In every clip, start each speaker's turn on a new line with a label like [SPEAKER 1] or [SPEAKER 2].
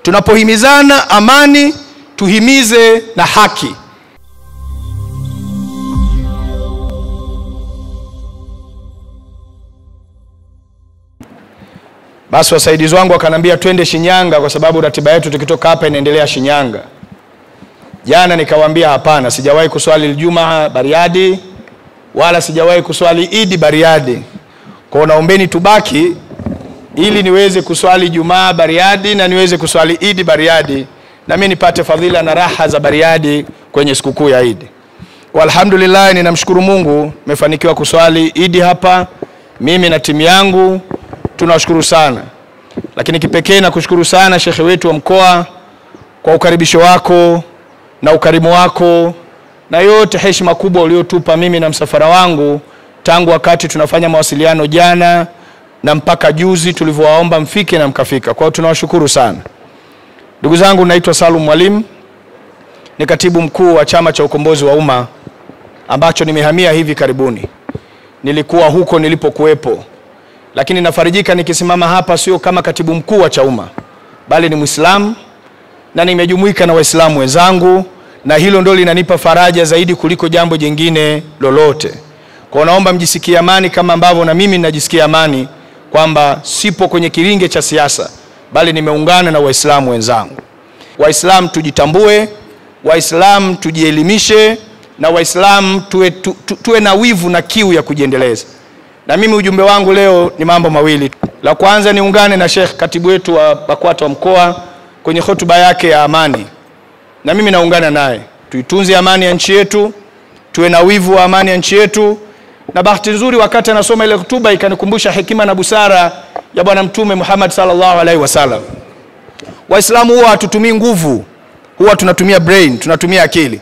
[SPEAKER 1] Tunapohimizana amani, tuhimize na haki. Basi wasaidizi wangu wakanambia twende Shinyanga kwa sababu ratiba yetu tukitoka hapa inaendelea Shinyanga. Jana nikawaambia hapana, sijawahi kuswali Ijumaa Bariadi wala sijawahi kuswali Idi Bariadi. Kwa naombeni tubaki ili niweze kuswali Ijumaa Bariadi na niweze kuswali Idi Bariadi na mimi nipate fadhila na raha za Bariadi kwenye sikukuu ya Idi. Alhamdulillah, ninamshukuru Mungu nimefanikiwa kuswali Idi hapa mimi na timu yangu. Tunashukuru sana. Lakini kipekee na kushukuru sana shekhe wetu wa mkoa kwa ukaribisho wako na ukarimu wako na yote heshima kubwa uliotupa mimi na msafara wangu tangu wakati tunafanya mawasiliano jana na mpaka juzi tulivyowaomba mfike na mkafika. Kwa hiyo tunawashukuru sana. Ndugu zangu, naitwa Salum Mwalimu, ni katibu mkuu wa Chama cha Ukombozi wa Umma ambacho nimehamia hivi karibuni. Nilikuwa huko nilipokuwepo, lakini nafarijika nikisimama hapa sio kama katibu mkuu wa Chauma, bali ni Muislamu na nimejumuika na Waislamu wenzangu, na hilo ndio linanipa faraja zaidi kuliko jambo jingine lolote. Kwa naomba mjisikie amani kama ambavyo na mimi ninajisikia amani kwamba sipo kwenye kiringe cha siasa, bali nimeungana na Waislamu wenzangu. Waislamu tujitambue, Waislamu tujielimishe, na Waislamu tuwe na wivu na kiu ya kujiendeleza. Na mimi ujumbe wangu leo ni mambo mawili. La kwanza, niungane na Sheikh katibu wetu wa BAKWATA wa mkoa kwenye hotuba yake ya amani. Na mimi naungana naye. Tuitunze amani ya nchi yetu, tuwe na wivu wa amani ya nchi yetu. Na bahati nzuri wakati anasoma ile hotuba ikanikumbusha hekima na busara ya Bwana Mtume Muhammad sallallahu alaihi wasallam. Waislamu huwa hatutumii nguvu, huwa tunatumia brain, tunatumia akili.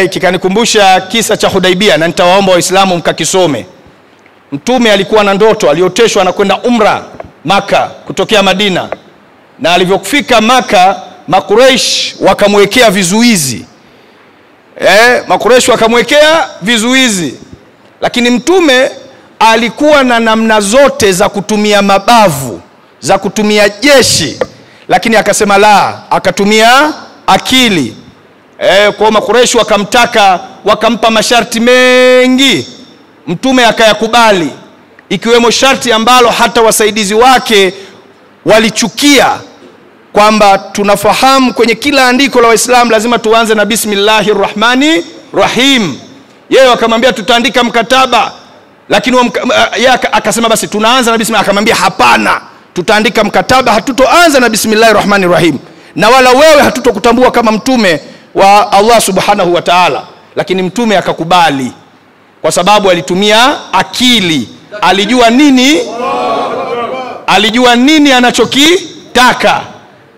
[SPEAKER 1] Kikanikumbusha kisa cha Hudaibia na nitawaomba Waislamu mkakisome. Mtume alikuwa na ndoto, alioteshwa anakwenda umra Maka kutokea Madina. Na alivyofika Maka, Makuraish wakamwekea vizuizi. Makuraish wakamwekea vizuizi. Lakini Mtume alikuwa na namna zote za kutumia mabavu, za kutumia jeshi, lakini akasema la, akatumia akili. Kwa Makuraish wakamtaka, wakampa masharti mengi. Mtume akayakubali, ikiwemo sharti ambalo hata wasaidizi wake walichukia, kwamba tunafahamu kwenye kila andiko la Waislamu lazima tuanze na Bismillahirrahmanirrahim. Yeye akamwambia tutaandika mkataba, lakini yeye akasema basi tunaanza na Bismillah. Akamwambia hapana, tutaandika mkataba, hatutoanza na Bismillahirrahmanirrahim, na wala wewe hatutokutambua kama mtume wa Allah subhanahu wa ta'ala. Lakini Mtume akakubali kwa sababu alitumia akili. Alijua nini anachokitaka.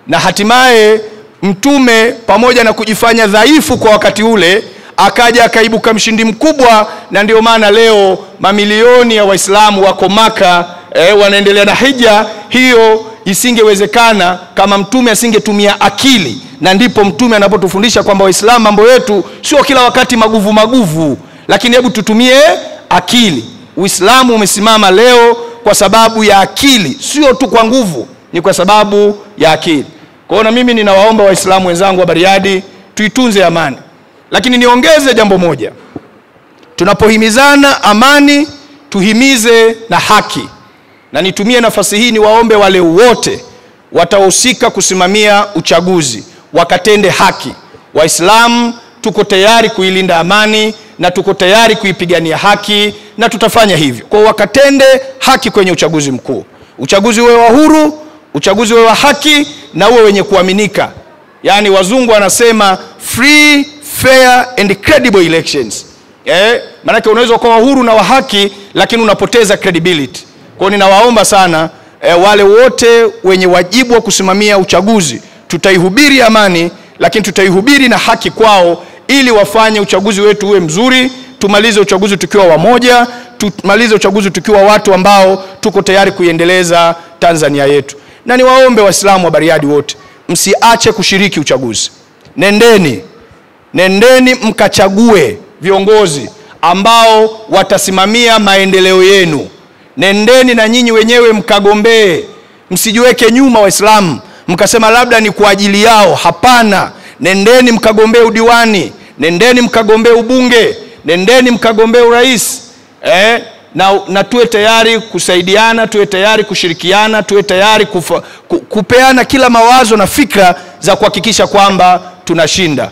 [SPEAKER 1] Na hatimaye Mtume pamoja na kujifanya dhaifu kwa wakati ule, akaja akaibuka mshindi mkubwa. Na ndio maana leo mamilioni ya Waislamu wako Maka, wanaendelea na hija. Hiyo isingewezekana kama Mtume asingetumia akili. Na ndipo Mtume anapotufundisha kwamba Waislamu mambo yetu sio kila wakati maguvu, lakini hebu tutumie akili. Uislamu umesimama leo kwa sababu ya akili, sio tu kwa nguvu, ni kwa sababu ya akili. Kwa hiyo mimi ninawaomba Waislamu wenzangu wa Bariadi tuitunze amani. Lakini niongeze jambo moja. Tunapohimizana amani, tuhimize na haki. Na nitumie nafasi hii niwaombe wale wote watahusika kusimamia uchaguzi wakatende haki. Waislamu tuko tayari kuilinda amani na tuko tayari kuipigania haki, na tutafanya hivyo. Kwa wakatende haki kwenye uchaguzi mkuu. Uchaguzi uwe wa huru, uchaguzi uwe wa haki, na uwe wenye kuaminika. Yani wazungu wanasema free, fair and credible elections. Maana unaweza kuwa huru na wa haki lakini unapoteza credibility. Kwa ninawaomba sana wale wote wenye wajibu wa kusimamia uchaguzi, tutaihubiri amani, lakini tutaihubiri na haki kwao, ili wafanye uchaguzi wetu uwe mzuri. Tumalize uchaguzi tukiwa wamoja, tumalize uchaguzi tukiwa watu ambao tuko tayari kuiendeleza Tanzania yetu. Na niwaombe Waislamu wa Bariadi wote, msiache kushiriki uchaguzi. Nendeni mkachague viongozi ambao watasimamia maendeleo yenu. Nendeni na nyinyi wenyewe mkagombee. Msijiweke nyuma Waislamu. mkasema labda ni kwa ajili yao. Hapana, nendeni mkagombee udiwani, nendeni mkagombee ubunge, nendeni mkagombee urais. Na tuwe tayari kusaidiana, tuwe tayari kushirikiana, tuwe tayari kupeana kila mawazo na fikra za kuhakikisha kwamba tunashinda.